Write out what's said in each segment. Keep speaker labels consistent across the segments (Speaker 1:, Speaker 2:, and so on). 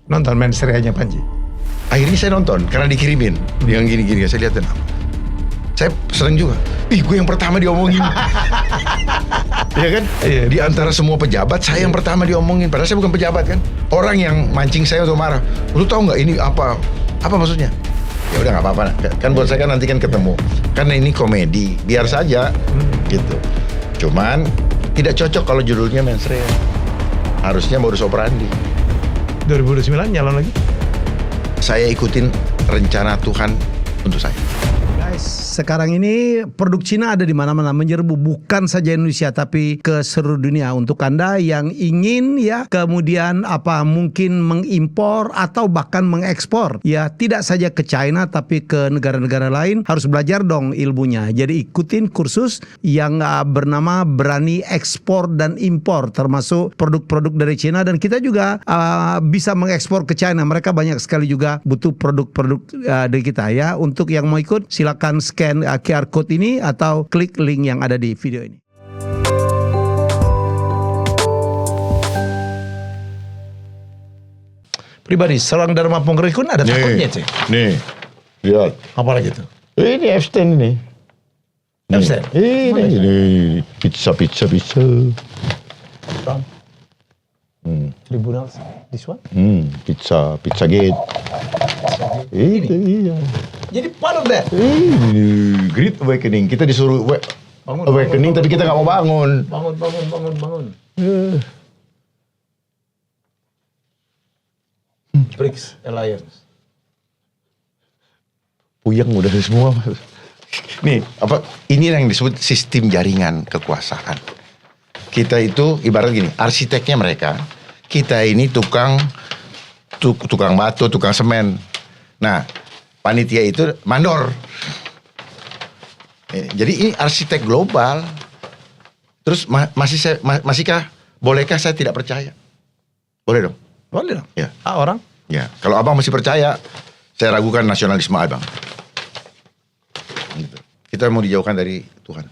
Speaker 1: Nonton Mensreanya Panji.
Speaker 2: Akhirnya saya nonton karena dikirimin yang gini-gini, saya lihatin. Saya seneng juga. Ih, gue yang pertama diomongin. Ya kan?
Speaker 1: Iya.
Speaker 2: Di antara semua pejabat, saya yang pertama diomongin. Padahal saya bukan pejabat kan. Orang yang mancing saya untuk marah. Lu tahu nggak ini apa? Apa maksudnya? Ya udah nggak apa-apa. Kan buat saya kan nanti kan ketemu. Karena ini komedi, biar saja. Gitu. Cuman tidak cocok kalau judulnya Mensrea. Harusnya modus operandi.
Speaker 1: 2009 nyalon lagi.
Speaker 2: Saya ikutin rencana Tuhan untuk saya.
Speaker 1: Guys, sekarang ini produk Cina ada di mana-mana menyerbu, bukan saja Indonesia tapi ke seluruh dunia. Untuk Anda yang ingin ya kemudian mungkin mengimpor atau bahkan mengekspor ya, tidak saja ke China tapi ke negara-negara lain, harus belajar dong ilmunya. Jadi ikutin kursus yang bernama Berani Ekspor dan Impor, termasuk produk-produk dari Cina, dan kita juga bisa mengekspor ke China. Mereka banyak sekali juga butuh produk-produk dari kita ya. Untuk yang mau ikut silakan scan QR code ini atau klik link yang ada di video ini. Pribadi, seorang Dharma Pongrekun ada takutnya sih.
Speaker 2: Nih, lihat.
Speaker 1: Apa lagi tuh?
Speaker 2: Ini Epstein ini.
Speaker 1: Epstein?
Speaker 2: Ini pizza.
Speaker 1: Tribunal this one?
Speaker 2: Pizza gate. Iya.
Speaker 1: Jadi part of that.
Speaker 2: Great awakening. Kita disuruh awakening, tapi kita nggak mau bangun.
Speaker 1: Bangun. BRICS Alliance.
Speaker 2: Puyeng udah semua. Nih, ini yang disebut sistem jaringan kekuasaan. Kita itu ibarat gini, arsiteknya mereka, kita ini tukang batu, tukang semen. Nah, panitia itu mandor. Jadi ini arsitek global. Terus masihkah, bolehkah saya tidak percaya? Boleh dong?
Speaker 1: Boleh dong.
Speaker 2: Ya.
Speaker 1: Orang?
Speaker 2: Ya, kalau abang masih percaya, saya ragukan nasionalisme abang. Gitu. Kita mau dijauhkan dari Tuhan.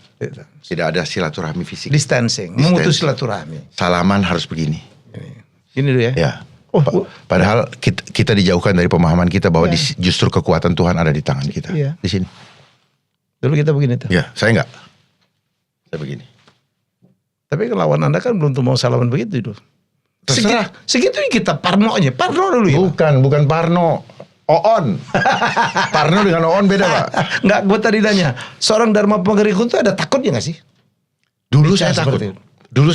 Speaker 2: Tidak ada silaturahmi fisik.
Speaker 1: Distancing. Memutus silaturahmi.
Speaker 2: Salaman harus begini.
Speaker 1: Gini dulu ya.
Speaker 2: Ya. Padahal kita dijauhkan dari pemahaman kita bahwa justru kekuatan Tuhan ada di tangan kita.
Speaker 1: Iya.
Speaker 2: Di sini.
Speaker 1: Dulu kita begini tuh.
Speaker 2: Ya, saya enggak. Saya begini.
Speaker 1: Tapi lawan Anda kan belum tuh mau salaman begitu dulu.
Speaker 2: Terserah.
Speaker 1: Segitu kita Parno-nya. Parno dulu ya.
Speaker 2: Bukan Parno. Oon. Parno dengan Oon beda, Pak.
Speaker 1: Enggak, gue tadi nanya. Seorang Dharma Pongrekun itu ada takutnya gak sih?
Speaker 2: Dulu saya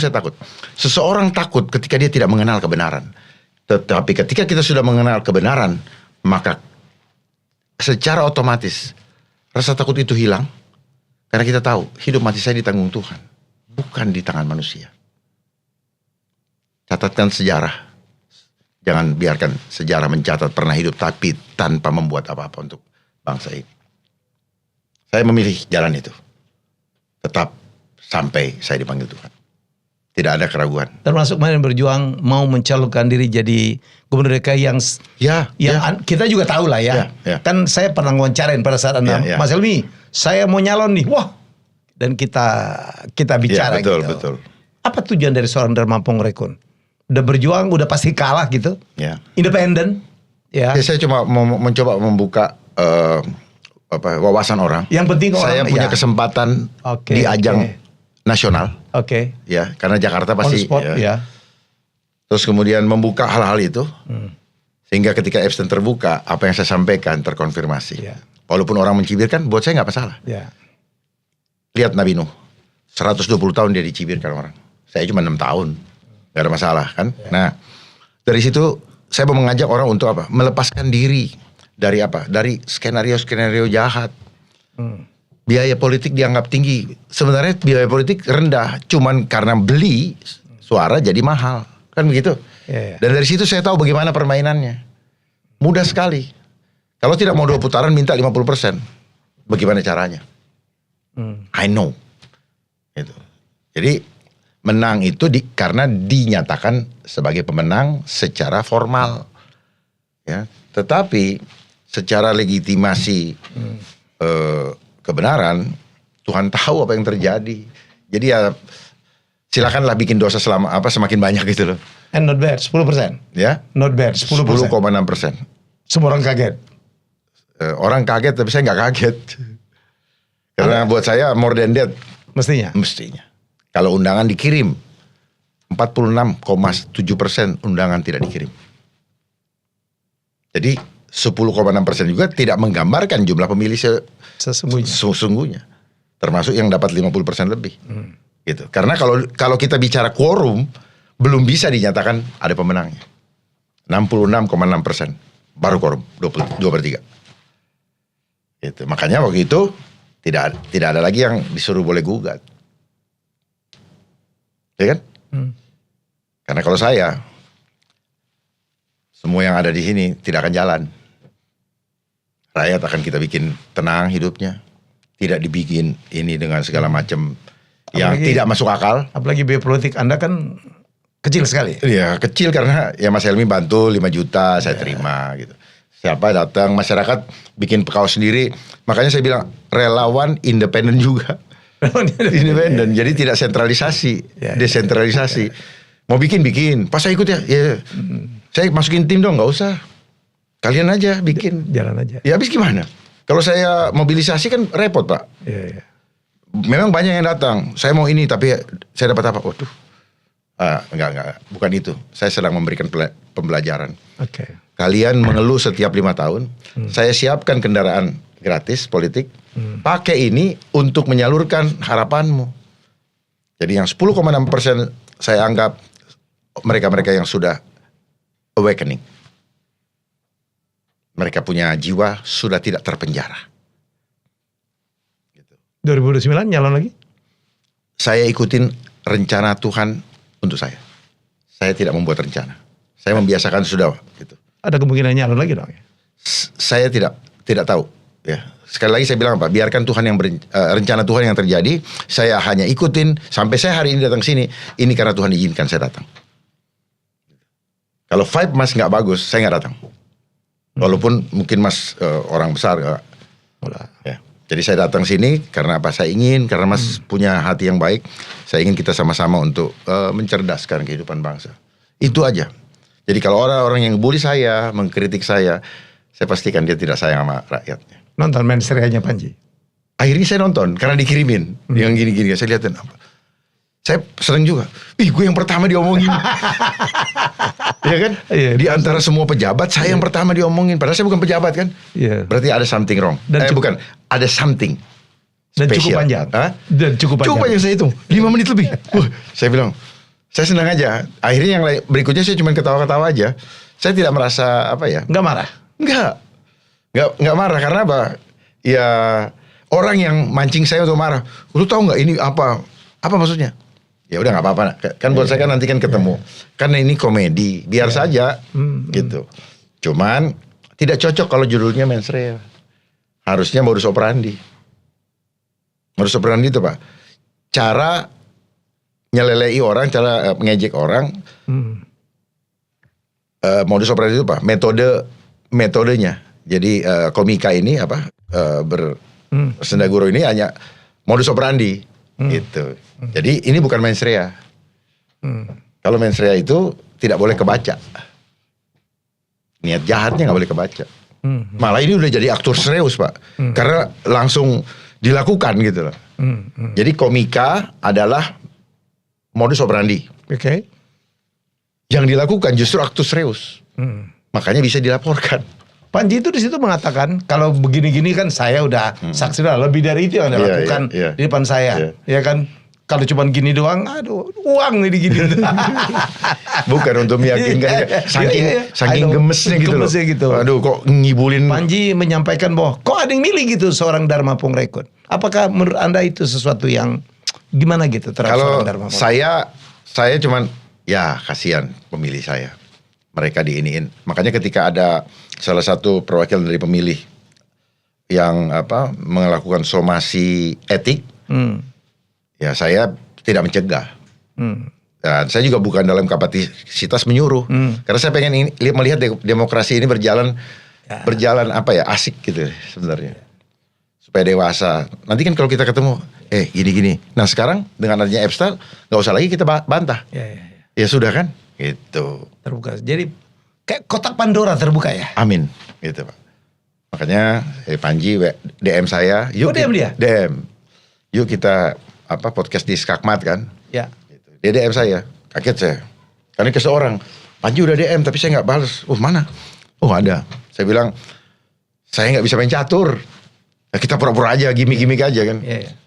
Speaker 2: takut. Seseorang takut ketika dia tidak mengenal kebenaran. Tetapi ketika kita sudah mengenal kebenaran, maka secara otomatis rasa takut itu hilang. Karena kita tahu hidup mati saya ditanggung Tuhan, bukan di tangan manusia. Catatkan sejarah. Jangan biarkan sejarah mencatat pernah hidup tapi tanpa membuat apa-apa untuk bangsa ini. Saya memilih jalan itu. Tetap sampai saya dipanggil Tuhan. Tidak ada keraguan.
Speaker 1: Termasuk kemarin berjuang mau mencalonkan diri jadi gubernur DKI yang kita juga tahu lah ya. Kan saya pernah wawancarain pada saat Anda, Mas Helmi, saya mau nyalon nih. Wah. Dan kita bicara
Speaker 2: betul.
Speaker 1: Apa tujuan dari seorang Dharma Pongrekun? Udah berjuang, udah pasti kalah gitu.
Speaker 2: Ya.
Speaker 1: Independen. Ya.
Speaker 2: Saya cuma mencoba membuka wawasan orang.
Speaker 1: Yang penting
Speaker 2: saya punya kesempatan di ajang nasional. Ya, karena Jakarta pasti. Terus kemudian membuka hal-hal itu. Sehingga ketika Epstein terbuka, apa yang saya sampaikan terkonfirmasi. Walaupun orang mencibirkan, buat saya nggak masalah. Lihat Nabi Nuh. 120 tahun dia dicibirkan orang. Saya cuma 6 tahun. Gak ada masalah kan. Nah, dari situ saya mau mengajak orang untuk apa? Melepaskan diri dari apa? Dari skenario-skenario jahat. Biaya politik dianggap tinggi. Sebenarnya biaya politik rendah. Cuman karena beli suara jadi mahal. Kan begitu. Dan dari situ saya tahu bagaimana permainannya. Mudah sekali. Kalau tidak mau 2 putaran minta 50%. Bagaimana caranya? I know. Gitu. Jadi menang itu karena dinyatakan sebagai pemenang secara formal. Ya. Tetapi secara legitimasi kebenaran, Tuhan tahu apa yang terjadi. Jadi ya silakanlah bikin dosa semakin banyak gitu loh.
Speaker 1: And not bad, 10%.
Speaker 2: Ya.
Speaker 1: Not bad, 10%.
Speaker 2: 10,6%.
Speaker 1: Semua orang kaget.
Speaker 2: Orang kaget, tapi saya nggak kaget. Karena buat saya more than that.
Speaker 1: Mestinya.
Speaker 2: Kalau undangan dikirim, 46,7% undangan tidak dikirim. Jadi 10,6% juga tidak menggambarkan jumlah pemilih sesungguhnya. Termasuk yang dapat 50% lebih. Gitu. Karena kalau kita bicara quorum, belum bisa dinyatakan ada pemenangnya. 66,6% baru quorum, 2/3. Gitu. Makanya waktu itu tidak ada lagi yang disuruh boleh gugat. Ya kan? Karena kalau saya, semua yang ada di sini tidak akan jalan. Rakyat akan kita bikin tenang hidupnya. Tidak dibikin ini dengan segala macam yang tidak masuk akal.
Speaker 1: Apalagi biaya politik Anda kan kecil sekali.
Speaker 2: Iya, kecil karena ya Mas Helmi bantu 5 juta, saya terima gitu. Siapa datang, masyarakat bikin kaos sendiri. Makanya saya bilang relawan independen juga. Independen, jadi tidak sentralisasi, desentralisasi. Mau bikin, pas saya ikut ya. Saya masukin tim dong, nggak usah. Kalian aja bikin.
Speaker 1: Jalan aja.
Speaker 2: Ya habis gimana? Kalau saya mobilisasi kan repot Pak.
Speaker 1: Iya.
Speaker 2: Memang banyak yang datang. Saya mau ini tapi saya dapat apa? Waduh. Enggak. Bukan itu. Saya sedang memberikan pembelajaran.
Speaker 1: Oke.
Speaker 2: Kalian mengeluh setiap 5 tahun. Saya siapkan kendaraan gratis politik. Pakai ini untuk menyalurkan harapanmu. Jadi yang 10,6% saya anggap mereka-mereka yang sudah awakening. Mereka punya jiwa sudah tidak terpenjara.
Speaker 1: 2029 nyalon lagi?
Speaker 2: Saya ikutin rencana Tuhan untuk saya. Saya tidak membuat rencana. Saya membiasakan sudah gitu.
Speaker 1: Ada kemungkinan nyalon lagi dong?
Speaker 2: Saya tidak tahu. Ya. Sekali lagi saya bilang Pak, biarkan Tuhan yang rencana Tuhan yang terjadi. Saya hanya ikutin sampai saya hari ini datang sini. Ini karena Tuhan izinkan saya datang. Kalau vibe Mas nggak bagus, saya nggak datang. Walaupun mungkin Mas orang besar. Ya. Jadi saya datang sini karena apa? Saya ingin, karena Mas punya hati yang baik. Saya ingin kita sama-sama untuk mencerdaskan kehidupan bangsa. Itu aja. Jadi kalau orang-orang yang bully saya, mengkritik saya pastikan dia tidak sayang sama rakyatnya.
Speaker 1: Nonton mensreanya Panji?
Speaker 2: Akhirnya saya nonton karena dikirimin. Yang gini-gini, saya lihatin apa. Saya seneng juga. Gue yang pertama diomongin. Iya kan?
Speaker 1: Iya,
Speaker 2: di antara semua pejabat, saya yang pertama diomongin. Padahal saya bukan pejabat kan?
Speaker 1: Iya.
Speaker 2: Berarti ada something wrong. Bukan, ada something
Speaker 1: dan
Speaker 2: special.
Speaker 1: Cukup panjang. Dan cukup
Speaker 2: panjang saya hitung. 5 menit lebih. Saya bilang, saya senang aja. Akhirnya yang berikutnya saya cuma ketawa-ketawa aja. Saya tidak merasa apa ya?
Speaker 1: Nggak marah?
Speaker 2: Nggak marah karena apa? Ya orang yang mancing saya untuk marah. Lu tahu nggak ini apa? Apa maksudnya? Ya udah nggak apa-apa. Kan buat saya kan nanti kan ketemu. Karena ini komedi, biar saja gitu. Cuman tidak cocok kalau judulnya mensrea. Harusnya modus operandi. Modus operandi itu Pak, cara nyelelei orang, cara mengejek orang. Modus operandi itu Pak, metodenya. Jadi komika ini apa bersendaguro ini hanya modus operandi gitu. Jadi ini bukan mensrea. Kalau mensrea itu tidak boleh kebaca. Niat jahatnya nggak boleh kebaca. Malah ini udah jadi aktor serius Pak. Karena langsung dilakukan gitu loh. Jadi komika adalah modus operandi.
Speaker 1: Oke.
Speaker 2: Yang dilakukan justru aktor serius. Makanya bisa dilaporkan.
Speaker 1: Panji itu di situ mengatakan kalau begini-gini kan saya udah saksi lah, lebih dari itu yang Anda lakukan di depan saya. Ya kan? Kalau cuma gini doang, aduh, uang nih digini.
Speaker 2: Bukan untuk meyakinkan, saking gemesnya gitu loh.
Speaker 1: Gitu.
Speaker 2: Aduh, kok ngibulin.
Speaker 1: Panji menyampaikan bahwa kok ada yang milih gitu seorang Dharma Pongrekun. Apakah menurut Anda itu sesuatu yang gimana gitu terhadap seorang Dharma Pongrekun?
Speaker 2: Saya cuman ya kasihan pemilih saya. Mereka diiniin. Makanya ketika ada salah satu perwakilan dari pemilih yang melakukan somasi etik, ya saya tidak mencegah. Dan saya juga bukan dalam kapasitas menyuruh. Karena saya pengen melihat demokrasi ini berjalan asik gitu sebenarnya. Supaya dewasa. Nanti kan kalau kita ketemu, gini-gini. Nah sekarang dengan adanya Epstein, gak usah lagi kita bantah. Ya sudah kan. gitu.
Speaker 1: Terbuka. Jadi kayak kotak Pandora terbuka ya.
Speaker 2: Amin, gitu Pak. Makanya Panji DM saya, yuk
Speaker 1: DM dia?
Speaker 2: DM. Yuk kita podcast di Skakmat kan.
Speaker 1: Ya.
Speaker 2: Gitu. Dia DM saya, kaget saya. Karena ke seorang, Panji udah DM tapi saya nggak balas. Mana? Oh ada. Saya bilang, saya nggak bisa main catur. Ya, kita pura-pura aja, gimmick-gimmick aja kan.
Speaker 1: Iya.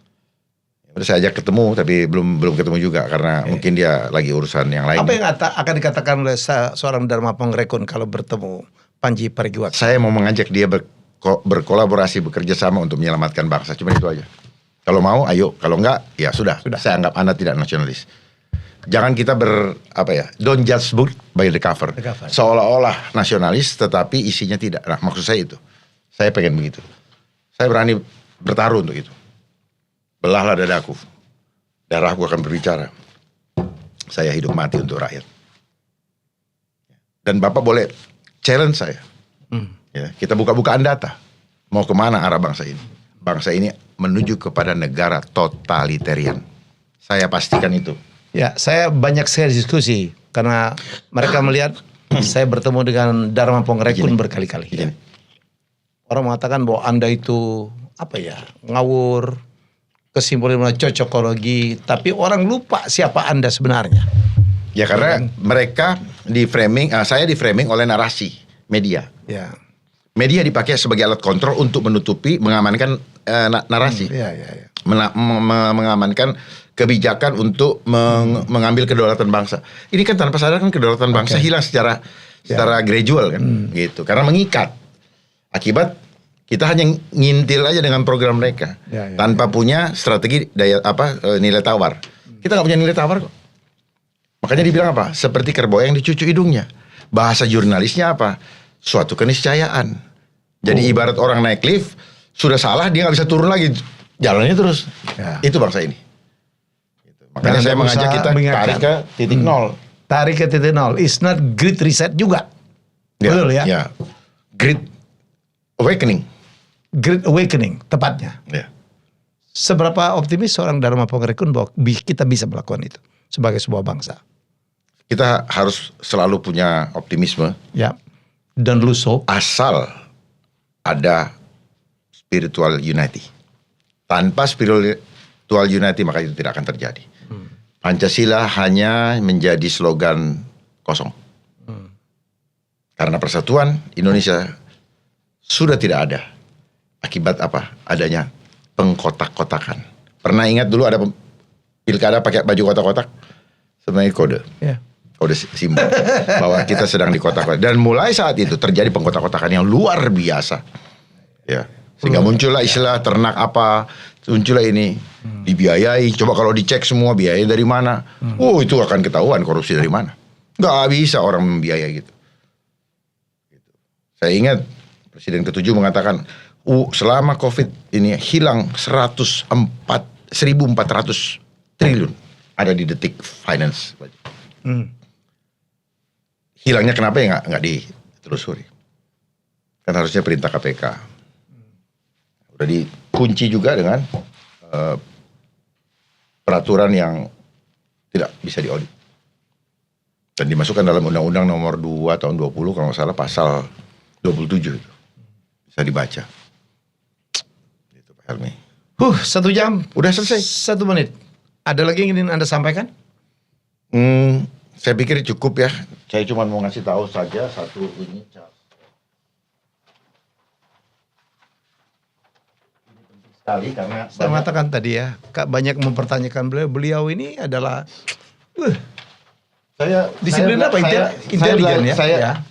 Speaker 2: Udah saya ajak ketemu tapi belum ketemu juga karena mungkin dia lagi urusan yang lain.
Speaker 1: Apa yang akan dikatakan oleh seorang Dharma Pongrekun kalau bertemu Panji Pragiwaksono?
Speaker 2: Saya mau mengajak dia berkolaborasi, bekerja sama untuk menyelamatkan bangsa. Cuma itu aja. Kalau mau, ayo. Kalau enggak, ya sudah. Saya anggap Anda tidak nasionalis. Jangan kita don't judge book by the cover. Seolah-olah nasionalis, tetapi isinya tidak. Nah, maksud saya itu. Saya pengen begitu. Saya berani bertaruh untuk itu. Belahlah dadaku. Darahku akan berbicara. Saya hidup mati untuk rakyat. Dan Bapak boleh challenge saya. Ya, kita buka-bukaan data. Mau kemana arah bangsa ini? Bangsa ini menuju kepada negara totalitarian. Saya pastikan itu.
Speaker 1: Ya, saya banyak sekali diskusi. Karena mereka melihat saya bertemu dengan Dharma Pongrekun berkali-kali. Orang mengatakan bahwa Anda itu ngawur, kesimpulan cocokologi, tapi orang lupa siapa Anda sebenarnya.
Speaker 2: Ya karena mereka di framing, saya di framing oleh narasi media.
Speaker 1: Ya.
Speaker 2: Media dipakai sebagai alat kontrol untuk menutupi, mengamankan narasi, mengamankan kebijakan untuk mengambil kedaulatan bangsa. Ini kan tanpa sadar kan kedaulatan bangsa hilang secara gradual kan, gitu. Karena mengikat. Akibat kita hanya ngintil aja dengan program mereka, tanpa punya strategi nilai tawar. Kita nggak punya nilai tawar kok. Makanya dibilang apa? Seperti kerbau yang dicucu hidungnya. Bahasa jurnalisnya apa? Suatu keniscayaan. Jadi ibarat orang naik lift, sudah salah dia nggak bisa turun lagi, jalannya terus. Itu bangsa ini. Gitu. Makanya saya mengajak kita tarik ke titik nol.
Speaker 1: Tarik ke titik nol. It's not great reset juga. Betul ya?
Speaker 2: Ya. Great awakening.
Speaker 1: Great awakening, tepatnya.
Speaker 2: Ya.
Speaker 1: Seberapa optimis seorang Dharma Pongrekun bahwa kita bisa melakukan itu sebagai sebuah bangsa?
Speaker 2: Kita harus selalu punya optimisme.
Speaker 1: Ya. Dan luso.
Speaker 2: Asal ada spiritual unity. Tanpa spiritual unity maka itu tidak akan terjadi. Pancasila hanya menjadi slogan kosong. Karena persatuan Indonesia sudah tidak ada. Akibat apa? Adanya pengkotak-kotakan. Pernah ingat dulu ada pilkada pakai baju kotak-kotak? Sebenarnya kode. Yeah. Kode simbol. Bahwa kita sedang di kotak-kotak. Dan mulai saat itu terjadi pengkotak-kotakan yang luar biasa. Ya. Sehingga muncullah istilah ternak apa. Muncullah ini. Dibiayai. Coba kalau dicek semua biaya dari mana. Oh itu akan ketahuan korupsi dari mana. Gak bisa orang membiayai gitu. Saya ingat Presiden ke-7 mengatakan selama COVID ini hilang 1.400 triliun ada di Detik Finance. Hilangnya kenapa ya nggak ditelusuri? Kan harusnya perintah KPK. Udah dikunci juga dengan peraturan yang tidak bisa diaudit. Dan dimasukkan dalam Undang-Undang nomor 2 tahun 20 kalau nggak salah pasal 27 itu. Bisa dibaca. Itu Pak Helmi.
Speaker 1: 1 jam.
Speaker 2: Udah selesai.
Speaker 1: 1 menit. Ada lagi yang ingin Anda sampaikan?
Speaker 2: Saya pikir cukup ya. Saya cuma mau ngasih tahu saja satu ini. Ini penting sekali karena
Speaker 1: saya mengatakan tadi ya, banyak mempertanyakan beliau ini adalah disiplin apa? Intelijen ya.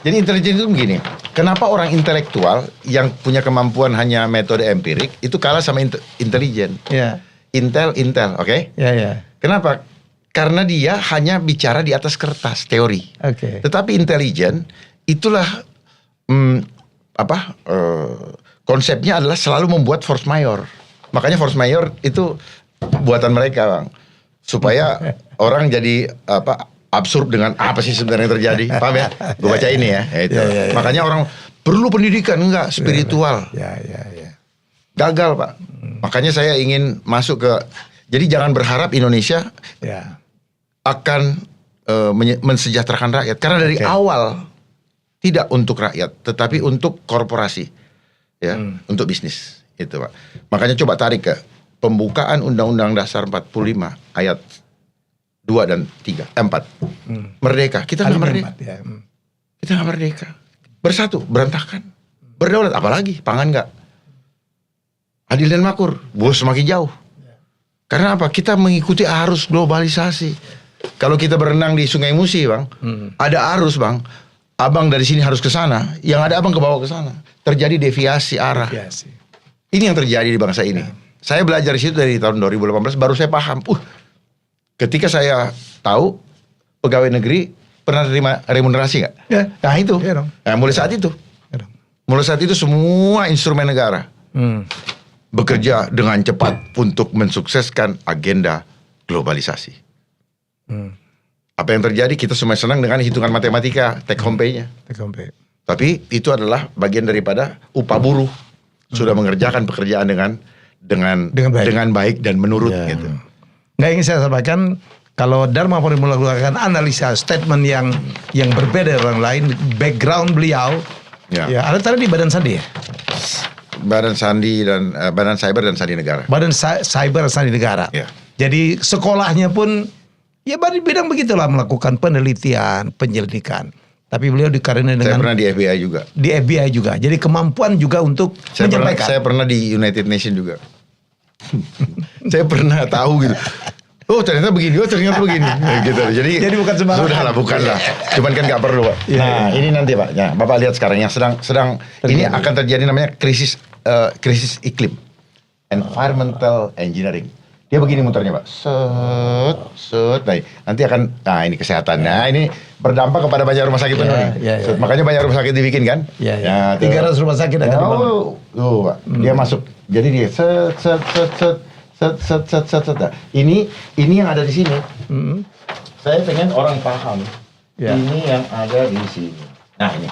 Speaker 2: Jadi intelijen itu begini. Kenapa orang intelektual yang punya kemampuan hanya metode empirik itu kalah sama intelijen?
Speaker 1: Ya.
Speaker 2: Intel, oke?
Speaker 1: Ya.
Speaker 2: Kenapa? Karena dia hanya bicara di atas kertas teori.
Speaker 1: Oke.
Speaker 2: Tetapi intelijen itulah konsepnya adalah selalu membuat force majeure. Makanya force majeure itu buatan mereka, Bang. Supaya orang jadi absurd dengan apa sih sebenarnya terjadi. Paham ya? Gue baca ini ya. Itu. Ya. Makanya orang perlu pendidikan, enggak spiritual.
Speaker 1: Ya.
Speaker 2: Gagal, Pak. Makanya saya ingin masuk ke. Jadi jangan berharap Indonesia akan mensejahterakan rakyat. Karena dari awal tidak untuk rakyat, tetapi untuk korporasi, ya, untuk bisnis, itu Pak. Makanya coba tarik ke pembukaan Undang-Undang Dasar 45 ayat 2 dan 3, 4. Merdeka, kita nggak merdeka. Kita nggak merdeka. Bersatu, berantakan, berdaulat, apalagi pangan nggak. Adil dan makmur, bos semakin jauh. Karena apa? Kita mengikuti arus globalisasi. Kalau kita berenang di Sungai Musi, Bang, ada arus, Bang. Abang dari sini harus ke sana, yang ada abang ke bawah ke sana. Terjadi deviasi arah. Ini yang terjadi di bangsa ini. Saya belajar di situ dari tahun 2018, baru saya paham. Ketika saya tahu pegawai negeri pernah terima remunerasi nggak?
Speaker 1: Ya.
Speaker 2: Nah itu.
Speaker 1: Ya dong.
Speaker 2: Nah, mulai saat itu. Mulai saat itu semua instrumen negara bekerja dengan cepat untuk mensukseskan agenda globalisasi. Apa yang terjadi? Kita semua senang dengan hitungan matematika take home pay-nya. Tapi itu adalah bagian daripada upah buruh sudah mengerjakan pekerjaan dengan baik dan menurut gitu.
Speaker 1: Nggak ingin saya sampaikan kalau Dharma Porimula melakukan analisa statement yang berbeda dari orang lain, background beliau, ya ada tadi di Badan Sandi ya.
Speaker 2: Badan Sandi dan Badan Cyber dan Sandi Negara.
Speaker 1: Badan Cyber dan Sandi Negara.
Speaker 2: Ya.
Speaker 1: Jadi sekolahnya pun ya bidang begitulah, melakukan penelitian, penyelidikan. Tapi beliau dikarenai dengan...
Speaker 2: Saya pernah di FBI juga.
Speaker 1: Di FBI juga. Jadi kemampuan juga untuk menyampaikan.
Speaker 2: Saya pernah di United Nations juga. Saya pernah tahu gitu. Oh ternyata begini, gitu. Jadi bukan sembarangan. Sudahlah, bukanlah. Cuman kan nggak perlu, Pak. Nah, ini nanti, Pak. Ya, Bapak lihat sekarang yang sedang ini akan terjadi namanya krisis iklim. Environmental engineering. Dia begini muternya, Pak. Set. Nanti akan, ini kesehatan. Nah, ini berdampak kepada banyak rumah sakit penuh. Makanya banyak rumah sakit dibikin kan?
Speaker 1: 300 rumah sakit akan dibangun.
Speaker 2: Tuh, Pak. Dia masuk. Jadi dia set. Ini yang ada di sini. Saya pengen orang paham. Ini yang ada di sini. Nah, ini.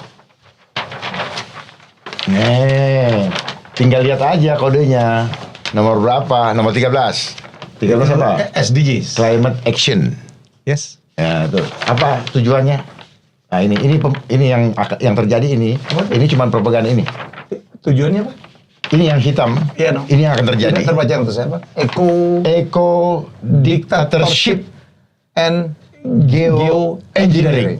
Speaker 2: Nih, tinggal lihat aja kodenya. Nomor berapa? Nomor 13. 13 apa?
Speaker 1: SDGs.
Speaker 2: Climate Action.
Speaker 1: Yes.
Speaker 2: Ya, tuh. Apa tujuannya? Nah, ini yang terjadi ini. Ini cuma propaganda ini.
Speaker 1: Tujuannya apa?
Speaker 2: Ini yang hitam.
Speaker 1: Iya, no.
Speaker 2: Ini yang akan terjadi.
Speaker 1: Ini terbaca untuk saya, Pak.
Speaker 2: Eco dictatorship and geoengineering.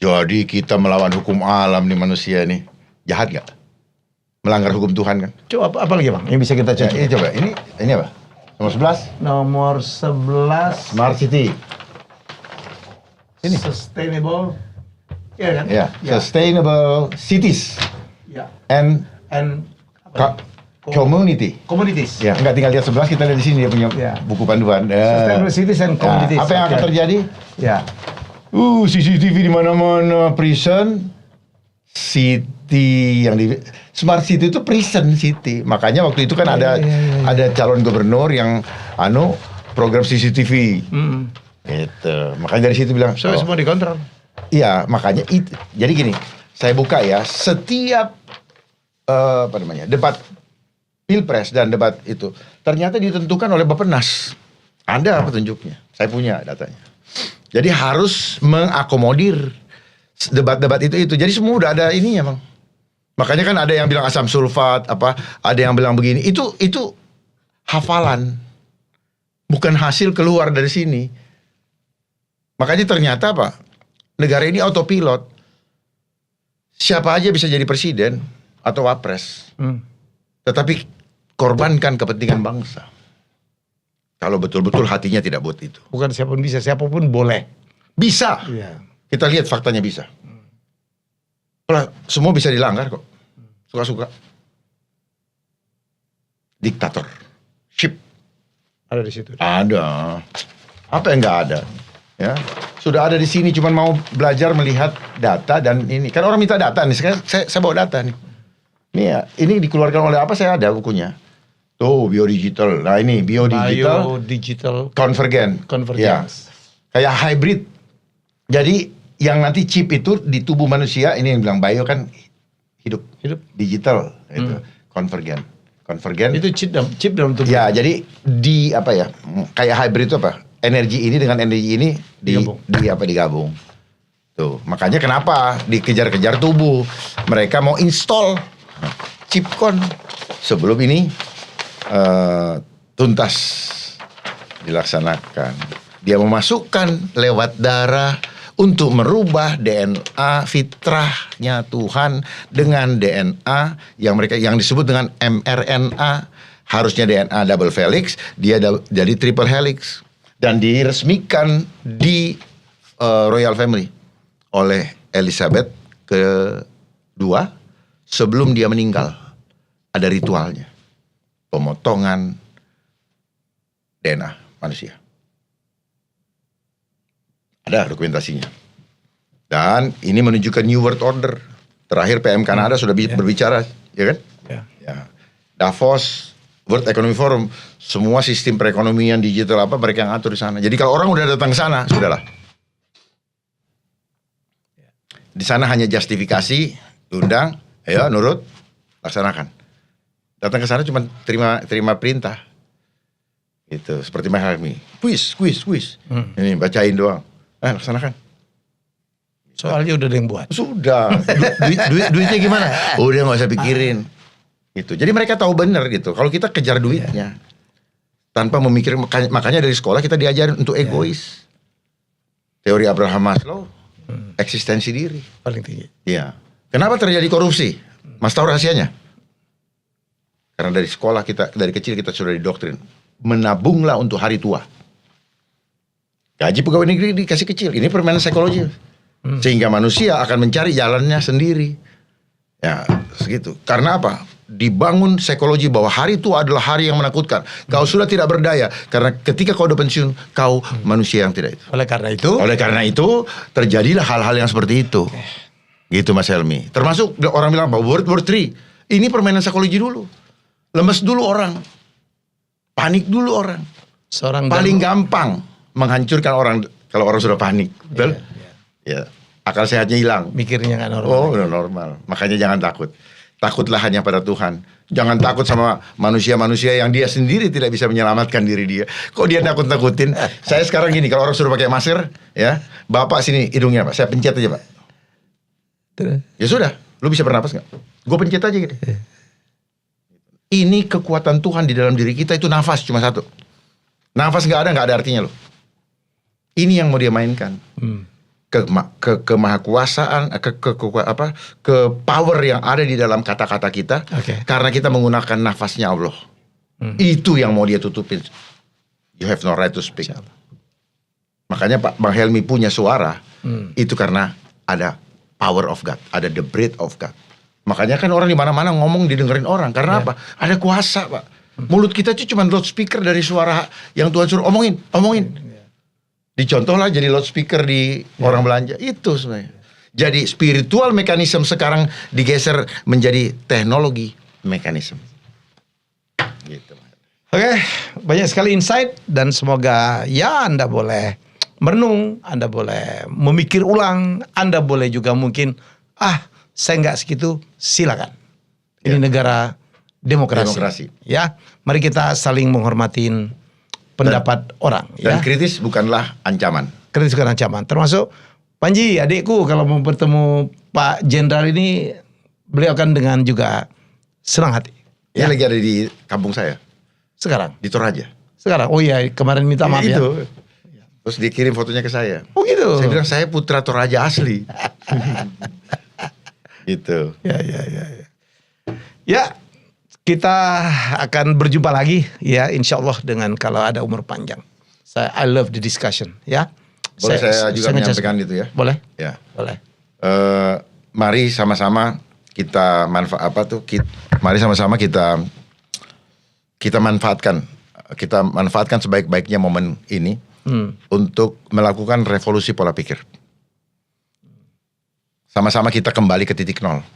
Speaker 2: Jadi kita melawan hukum alam nih manusia nih. Jahat gak? Melanggar hukum Tuhan kan?
Speaker 1: Coba apa lagi, Bang? Yang bisa kita cek?
Speaker 2: Ini coba. Ini apa? Nomor 11.
Speaker 1: Nomor 11.
Speaker 2: Smart City.
Speaker 1: Ini sustainable. Iya kan?
Speaker 2: Ya. Sustainable cities.
Speaker 1: Ya.
Speaker 2: And community.
Speaker 1: Communities.
Speaker 2: Ya, enggak, tinggal lihat 11, kita lihat di sini dia punya buku panduan.
Speaker 1: Sustainable cities and communities.
Speaker 2: Apa yang akan terjadi?
Speaker 1: Ya.
Speaker 2: CCTV di mana-mana, prison city yang di Smart City itu prison city. Makanya waktu itu kan ada calon gubernur yang program CCTV. Gitu. Makanya dari situ bilang
Speaker 1: semua dikontrol.
Speaker 2: Iya, makanya itu. Jadi gini, saya buka ya, setiap debat Pilpres dan debat itu ternyata ditentukan oleh Bappenas. Ada petunjuknya. Saya punya datanya. Jadi harus mengakomodir debat-debat itu. Jadi semua udah ada ininya, Bang. Makanya kan ada yang bilang asam sulfat, ada yang bilang begini. Itu hafalan. Bukan hasil keluar dari sini. Makanya ternyata negara ini autopilot. Siapa aja bisa jadi presiden atau wapres. Tetapi korbankan kepentingan bangsa. Kalau betul-betul hatinya tidak buat itu.
Speaker 1: Bukan siapapun bisa, siapapun boleh.
Speaker 2: Bisa.
Speaker 1: Iya.
Speaker 2: Kita lihat faktanya bisa. Semua bisa dilanggar kok. Suka-suka. Diktatorship.
Speaker 1: Ada di situ.
Speaker 2: Ada. Apa yang nggak ada? Ya, sudah ada di sini. Cuman mau belajar melihat data dan ini. Kan orang minta data nih. Sekarang saya bawa data nih. Ini ya, ini dikeluarkan oleh apa? Saya ada bukunya. Tuh, biodigital. Nah ini
Speaker 1: biodigital
Speaker 2: convergence. Ya. Kayak hybrid. Jadi yang nanti chip itu di tubuh manusia, ini yang bilang bio kan hidup. Digital itu konvergen.
Speaker 1: Itu chip dalam tubuh.
Speaker 2: Ya, jadi kayak hybrid itu apa? energi ini dengan energi ini digabung. Tuh, makanya kenapa dikejar-kejar tubuh. Mereka mau install chipcon sebelum ini tuntas dilaksanakan. Dia memasukkan lewat darah untuk merubah DNA fitrahnya Tuhan dengan DNA yang disebut dengan mRNA. Harusnya DNA double helix, dia jadi triple helix, dan diresmikan di Royal Family oleh Elizabeth kedua sebelum dia meninggal. Ada ritualnya, pemotongan DNA manusia. Ada dokumentasinya. Dan ini menunjukkan New World Order. Terakhir PM Kanada sudah berbicara, ya kan? Ya. Davos, World Economic Forum, semua sistem perekonomian digital mereka yang atur di sana. Jadi kalau orang udah datang ke sana, sudahlah. Di sana hanya justifikasi, diundang, ayo nurut, laksanakan. Datang ke sana cuma terima perintah. Gitu, seperti Mahelmi. Kuis. Ini bacain doang. Laksanakan.
Speaker 1: Soalnya udah ada yang buat.
Speaker 2: Sudah. Duitnya gimana? Udah nggak usah pikirin. Gitu. Jadi mereka tahu benar gitu. Kalau kita kejar duitnya tanpa memikir, makanya dari sekolah kita diajarin untuk egois. Teori Abraham Maslow, eksistensi diri
Speaker 1: paling tinggi.
Speaker 2: Iya. Kenapa terjadi korupsi? Mas tahu rahasianya? Karena dari sekolah kita, dari kecil kita sudah didoktrin, menabunglah untuk hari tua. Gaji pegawai negeri dikasih kecil. Ini permainan psikologi. Sehingga manusia akan mencari jalannya sendiri. Ya, segitu. Karena apa? Dibangun psikologi bahwa hari tua adalah hari yang menakutkan. Kau sudah tidak berdaya. Karena ketika kau udah pensiun, kau manusia yang tidak itu.
Speaker 1: Oleh karena itu,
Speaker 2: terjadilah hal-hal yang seperti itu. Gitu Mas Helmi. Termasuk orang bilang bahwa World War III. Ini permainan psikologi dulu. Lemes dulu orang. Panik dulu orang. Paling gampang menghancurkan orang kalau orang sudah panik. Betul? Ya. Akal sehatnya hilang.
Speaker 1: Mikirnya nggak normal.
Speaker 2: Oh, udah normal. Makanya jangan takut. Takutlah hanya pada Tuhan. Jangan takut sama manusia-manusia yang dia sendiri tidak bisa menyelamatkan diri dia. Kok dia nakut-nakutin? Saya sekarang gini, kalau orang suruh pakai masker, ya, Bapak sini hidungnya Pak, saya pencet aja Pak. Ya sudah, lu bisa bernapas nggak? Gue pencet aja gitu. Ini kekuatan Tuhan di dalam diri kita, itu nafas cuma satu. Nafas nggak ada artinya loh. Ini yang mau dia mainkan. Kemahakuasaan, ke power yang ada di dalam kata-kata kita, karena kita menggunakan nafasnya Allah. Itu yang mau dia tutupin. You have no right to speak. Makanya Pak Bang Helmi punya suara, itu karena ada power of God, ada the breath of God. Makanya kan orang di mana-mana ngomong didengerin orang, karena apa? Ada kuasa Pak. Mulut kita itu cuma loudspeaker dari suara yang Tuhan suruh omongin. Dicontoh lah jadi loudspeaker di orang belanja. Itu sebenarnya. Jadi spiritual mekanisme sekarang digeser menjadi teknologi mekanisme. Gitu.
Speaker 1: Oke, banyak sekali insight dan semoga ya Anda boleh merenung, Anda boleh memikir ulang, Anda boleh juga mungkin saya nggak segitu, silakan. Ini negara demokrasi. Ya, mari kita saling menghormatin pendapat orang.
Speaker 2: Dan kritis bukanlah ancaman.
Speaker 1: Kritis bukan ancaman. Termasuk Panji, adikku, kalau mau bertemu Pak Jenderal ini, beliau akan dengan juga senang hati.
Speaker 2: Dia lagi ada di kampung saya.
Speaker 1: Sekarang?
Speaker 2: Di Toraja.
Speaker 1: Sekarang? Oh iya, kemarin minta maaf ya. Itu.
Speaker 2: Terus dikirim fotonya ke saya.
Speaker 1: Oh gitu?
Speaker 2: Saya bilang, saya putra Toraja asli. Gitu.
Speaker 1: Ya. Kita akan berjumpa lagi ya, insya Allah dengan kalau ada umur panjang. I love the discussion ya.
Speaker 2: Boleh saya juga menyampaikan itu ya?
Speaker 1: Boleh.
Speaker 2: Ya.
Speaker 1: Boleh.
Speaker 2: Mari sama-sama kita mari sama-sama kita manfaatkan sebaik-baiknya momen ini untuk melakukan revolusi pola pikir. Sama-sama kita kembali ke titik nol.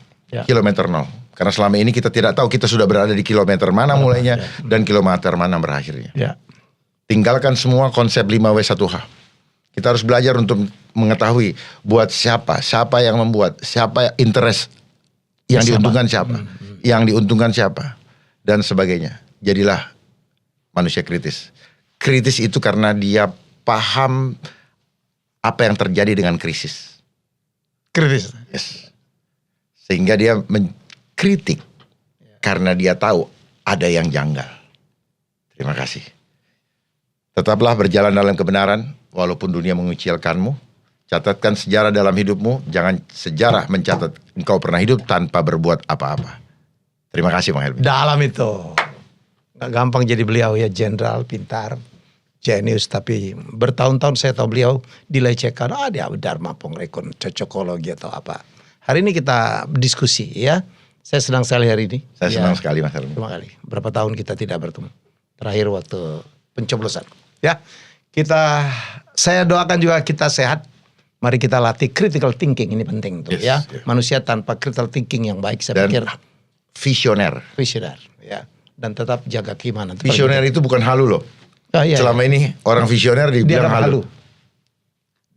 Speaker 2: Kilometer nol. Karena selama ini kita tidak tahu kita sudah berada di kilometer mana mulainya dan kilometer mana berakhirnya. Tinggalkan semua konsep 5W1H. Kita harus belajar untuk mengetahui buat siapa yang membuat, siapa interest yang diuntungkan siapa, yang diuntungkan siapa dan sebagainya. Jadilah manusia kritis. Kritis itu karena dia paham apa yang terjadi dengan krisis.
Speaker 1: Kritis.
Speaker 2: Yes. Sehingga dia mengkritik karena dia tahu ada yang janggal. Terima kasih. Tetaplah berjalan dalam kebenaran walaupun dunia mengucilkanmu. Catatkan sejarah dalam hidupmu. Jangan sejarah mencatat engkau pernah hidup tanpa berbuat apa-apa. Terima kasih Bang Helmi.
Speaker 1: Dalam itu. Gak gampang jadi beliau ya, jenderal, pintar, jenius. Tapi bertahun-tahun saya tahu beliau dilecehkan. Dia Dharma Pongrekon, cocokologi atau apa. Hari ini kita diskusi ya. Saya senang sekali hari ini.
Speaker 2: Saya senang sekali Mas Helmi.
Speaker 1: Terima kasih. Berapa tahun kita tidak bertemu. Terakhir waktu pencoblosan. Ya, saya doakan juga kita sehat. Mari kita latih critical thinking, ini penting tuh ya. Manusia tanpa critical thinking yang baik saya pikir
Speaker 2: visioner
Speaker 1: ya. Dan tetap jaga keimanan.
Speaker 2: Visioner itu bukan halu loh. Selama ini orang visioner dibilang halu.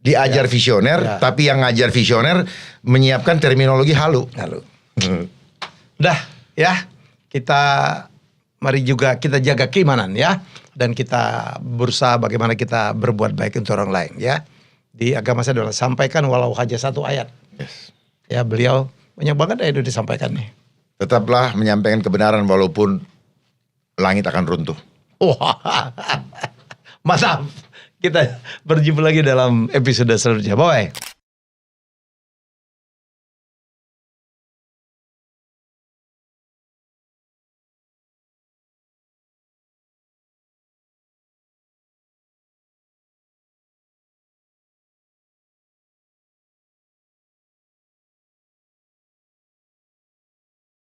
Speaker 2: Diajar visioner, tapi yang ngajar visioner menyiapkan terminologi halu. Udah ya, mari juga kita jaga keimanan ya. Dan kita berusaha bagaimana kita berbuat baik untuk orang lain ya. Di agama saya adalah sampaikan walau hanya satu ayat. Ya beliau banyak banget itu disampaikan nih. Tetaplah menyampaikan kebenaran walaupun langit akan runtuh.
Speaker 1: Mantap. Kita berjumpa lagi dalam episode selanjutnya. Bye.